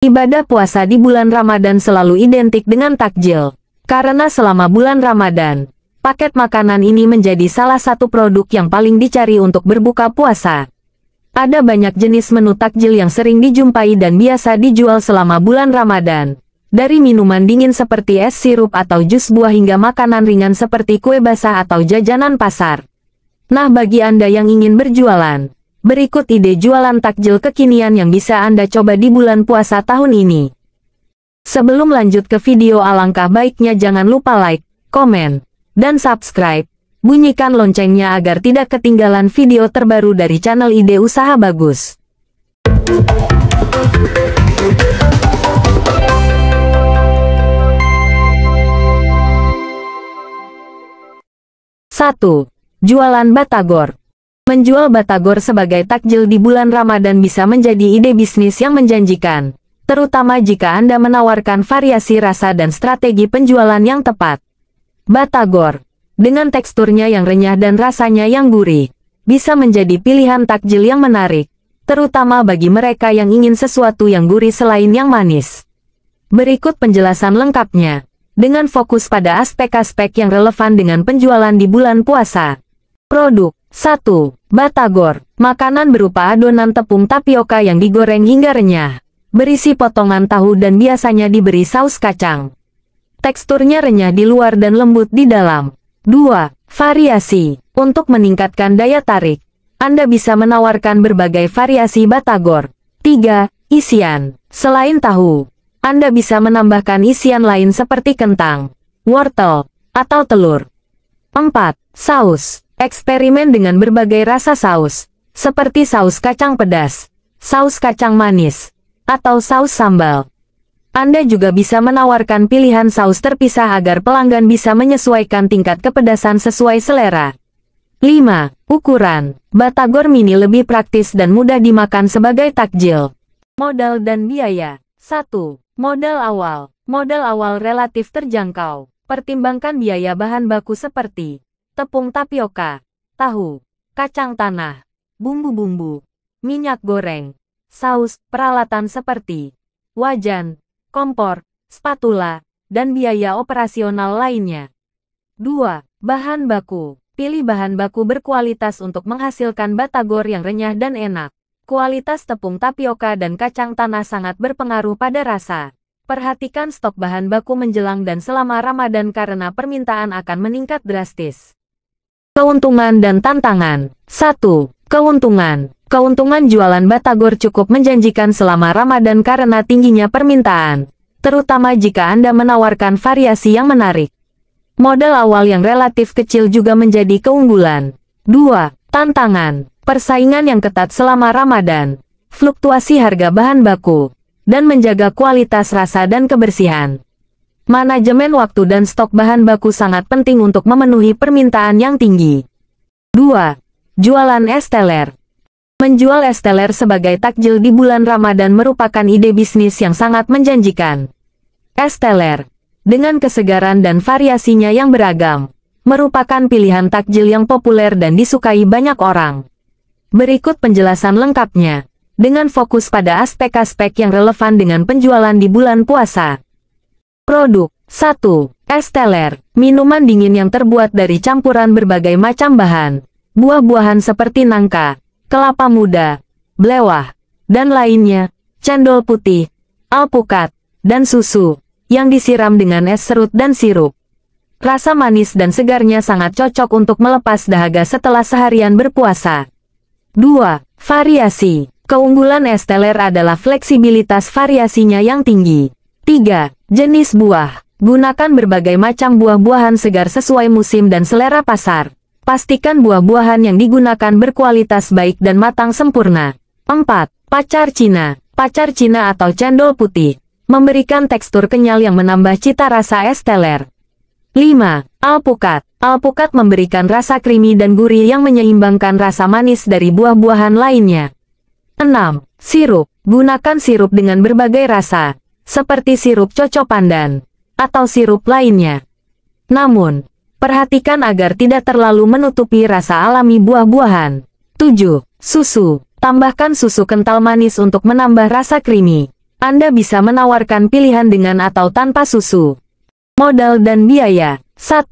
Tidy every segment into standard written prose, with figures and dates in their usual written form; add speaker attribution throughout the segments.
Speaker 1: Ibadah puasa di bulan Ramadan selalu identik dengan takjil. Karena selama bulan Ramadan, paket makanan ini menjadi salah satu produk yang paling dicari untuk berbuka puasa. Ada banyak jenis menu takjil yang sering dijumpai dan biasa dijual selama bulan Ramadan. Dari minuman dingin seperti es sirup atau jus buah hingga makanan ringan seperti kue basah atau jajanan pasar. Nah, bagi Anda yang ingin berjualan, berikut ide jualan takjil kekinian yang bisa Anda coba di bulan puasa tahun ini. Sebelum lanjut ke video, alangkah baiknya jangan lupa like, komen, dan subscribe. Bunyikan loncengnya agar tidak ketinggalan video terbaru dari channel Ide Usaha Bagus. 1. Jualan batagor. Menjual batagor sebagai takjil di bulan Ramadan bisa menjadi ide bisnis yang menjanjikan, terutama jika Anda menawarkan variasi rasa dan strategi penjualan yang tepat. Batagor, dengan teksturnya yang renyah dan rasanya yang gurih, bisa menjadi pilihan takjil yang menarik, terutama bagi mereka yang ingin sesuatu yang gurih selain yang manis. Berikut penjelasan lengkapnya, dengan fokus pada aspek-aspek yang relevan dengan penjualan di bulan puasa. Produk 1. Batagor, makanan berupa adonan tepung tapioka yang digoreng hingga renyah, berisi potongan tahu dan biasanya diberi saus kacang. Teksturnya renyah di luar dan lembut di dalam. 2. Variasi, untuk meningkatkan daya tarik, Anda bisa menawarkan berbagai variasi batagor. 3. Isian, selain tahu, Anda bisa menambahkan isian lain seperti kentang, wortel, atau telur. 4. Saus, eksperimen dengan berbagai rasa saus, seperti saus kacang pedas, saus kacang manis, atau saus sambal. Anda juga bisa menawarkan pilihan saus terpisah agar pelanggan bisa menyesuaikan tingkat kepedasan sesuai selera. 5. Ukuran, batagor mini lebih praktis dan mudah dimakan sebagai takjil. Modal dan biaya. 1. Modal awal. Modal awal relatif terjangkau. Pertimbangkan biaya bahan baku seperti tepung tapioka, tahu, kacang tanah, bumbu-bumbu, minyak goreng, saus, peralatan seperti wajan, kompor, spatula, dan biaya operasional lainnya. 2. Bahan baku. Pilih bahan baku berkualitas untuk menghasilkan batagor yang renyah dan enak. Kualitas tepung tapioka dan kacang tanah sangat berpengaruh pada rasa. Perhatikan stok bahan baku menjelang dan selama Ramadan karena permintaan akan meningkat drastis. Keuntungan dan tantangan. 1. Keuntungan. Keuntungan jualan batagor cukup menjanjikan selama Ramadan karena tingginya permintaan, terutama jika Anda menawarkan variasi yang menarik. Modal awal yang relatif kecil juga menjadi keunggulan. 2. Tantangan. Persaingan yang ketat selama Ramadan, fluktuasi harga bahan baku, dan menjaga kualitas rasa dan kebersihan. Manajemen waktu dan stok bahan baku sangat penting untuk memenuhi permintaan yang tinggi. 2. Jualan es teler. Menjual es teler sebagai takjil di bulan Ramadan merupakan ide bisnis yang sangat menjanjikan. Es teler, dengan kesegaran dan variasinya yang beragam, merupakan pilihan takjil yang populer dan disukai banyak orang. Berikut penjelasan lengkapnya, dengan fokus pada aspek-aspek yang relevan dengan penjualan di bulan puasa. Produk 1. Es teler, minuman dingin yang terbuat dari campuran berbagai macam bahan, buah-buahan seperti nangka, kelapa muda, blewah, dan lainnya, cendol putih, alpukat, dan susu, yang disiram dengan es serut dan sirup. Rasa manis dan segarnya sangat cocok untuk melepas dahaga setelah seharian berpuasa. 2. Variasi. Keunggulan es teler adalah fleksibilitas variasinya yang tinggi. 3. Jenis buah. Gunakan berbagai macam buah-buahan segar sesuai musim dan selera pasar. Pastikan buah-buahan yang digunakan berkualitas baik dan matang sempurna. 4. Pacar Cina. Pacar Cina atau cendol putih, memberikan tekstur kenyal yang menambah cita rasa es teler. 5. Alpukat. Alpukat memberikan rasa creamy dan gurih yang menyeimbangkan rasa manis dari buah-buahan lainnya. 6. Sirup. Gunakan sirup dengan berbagai rasa, seperti sirup coco pandan, atau sirup lainnya. Namun, perhatikan agar tidak terlalu menutupi rasa alami buah-buahan. 7. Susu. Tambahkan susu kental manis untuk menambah rasa creamy. Anda bisa menawarkan pilihan dengan atau tanpa susu. Modal dan biaya. 1.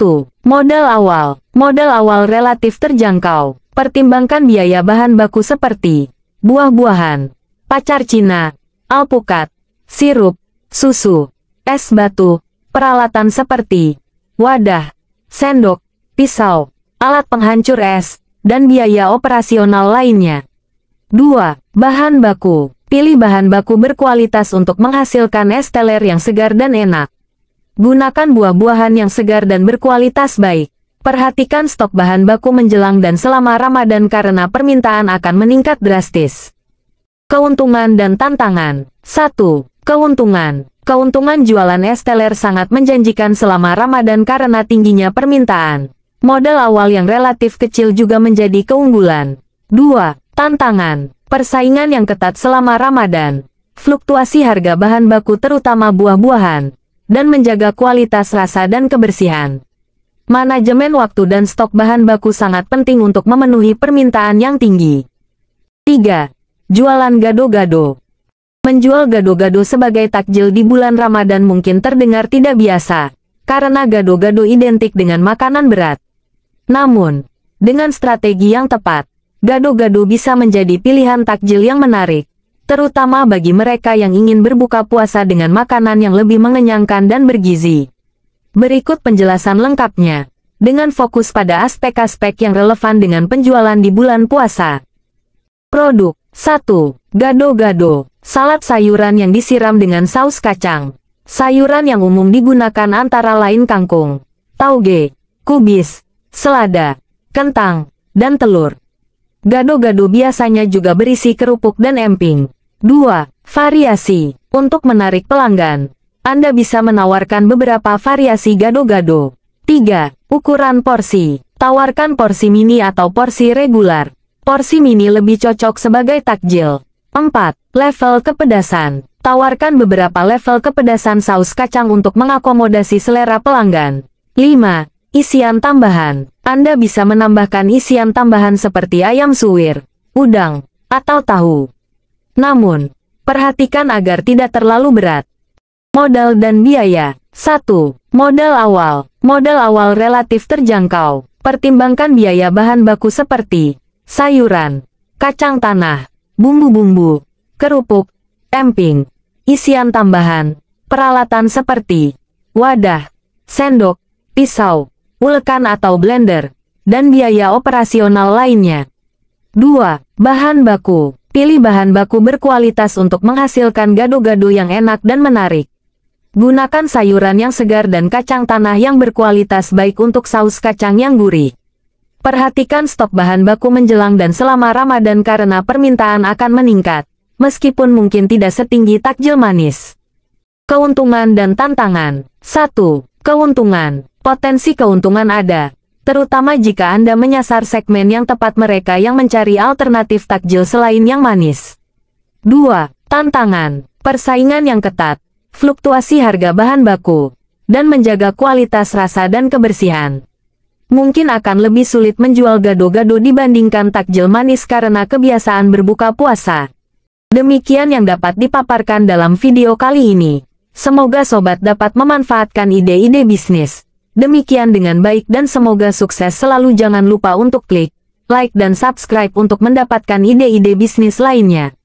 Speaker 1: Modal awal. Modal awal relatif terjangkau. Pertimbangkan biaya bahan baku seperti buah-buahan, pacar Cina, alpukat, sirup, susu, es batu, peralatan seperti wadah, sendok, pisau, alat penghancur es, dan biaya operasional lainnya. 2. Bahan baku. Pilih bahan baku berkualitas untuk menghasilkan es teler yang segar dan enak. Gunakan buah-buahan yang segar dan berkualitas baik. Perhatikan stok bahan baku menjelang dan selama Ramadan karena permintaan akan meningkat drastis. Keuntungan dan tantangan. 1. Keuntungan. Keuntungan jualan es teler sangat menjanjikan selama Ramadan karena tingginya permintaan. Modal awal yang relatif kecil juga menjadi keunggulan. 2. Tantangan. Persaingan yang ketat selama Ramadan. Fluktuasi harga bahan baku terutama buah-buahan. Dan menjaga kualitas rasa dan kebersihan. Manajemen waktu dan stok bahan baku sangat penting untuk memenuhi permintaan yang tinggi. 3. Jualan gado-gado. Menjual gado-gado sebagai takjil di bulan Ramadan mungkin terdengar tidak biasa, karena gado-gado identik dengan makanan berat. Namun, dengan strategi yang tepat, gado-gado bisa menjadi pilihan takjil yang menarik, terutama bagi mereka yang ingin berbuka puasa dengan makanan yang lebih mengenyangkan dan bergizi. Berikut penjelasan lengkapnya, dengan fokus pada aspek-aspek yang relevan dengan penjualan di bulan puasa. Produk. 1. Gado-gado. Salad sayuran yang disiram dengan saus kacang. Sayuran yang umum digunakan antara lain kangkung, tauge, kubis, selada, kentang, dan telur. Gado-gado biasanya juga berisi kerupuk dan emping. 2. Variasi. Untuk menarik pelanggan, Anda bisa menawarkan beberapa variasi gado-gado. 3. Ukuran porsi. Tawarkan porsi mini atau porsi regular. Porsi mini lebih cocok sebagai takjil. 4. Level kepedasan. Tawarkan beberapa level kepedasan saus kacang untuk mengakomodasi selera pelanggan. 5. Isian tambahan. Anda bisa menambahkan isian tambahan seperti ayam suwir, udang, atau tahu. Namun, perhatikan agar tidak terlalu berat. Modal dan biaya. 1. Modal awal. Modal awal relatif terjangkau. Pertimbangkan biaya bahan baku seperti sayuran, kacang tanah, bumbu-bumbu, kerupuk, emping, isian tambahan, peralatan seperti wadah, sendok, pisau, ulekan atau blender, dan biaya operasional lainnya. 2. Bahan baku. Pilih bahan baku berkualitas untuk menghasilkan gado-gado yang enak dan menarik. Gunakan sayuran yang segar dan kacang tanah yang berkualitas baik untuk saus kacang yang gurih. Perhatikan stok bahan baku menjelang dan selama Ramadan karena permintaan akan meningkat, meskipun mungkin tidak setinggi takjil manis. Keuntungan dan tantangan. 1. Keuntungan. Potensi keuntungan ada, terutama jika Anda menyasar segmen yang tepat mereka yang mencari alternatif takjil selain yang manis. 2. Tantangan. Persaingan yang ketat, fluktuasi harga bahan baku, dan menjaga kualitas rasa dan kebersihan. Mungkin akan lebih sulit menjual gado-gado dibandingkan takjil manis karena kebiasaan berbuka puasa. Demikian yang dapat dipaparkan dalam video kali ini. Semoga sobat dapat memanfaatkan ide-ide bisnis. Demikian dengan baik dan semoga sukses selalu. Jangan lupa untuk klik like dan subscribe untuk mendapatkan ide-ide bisnis lainnya.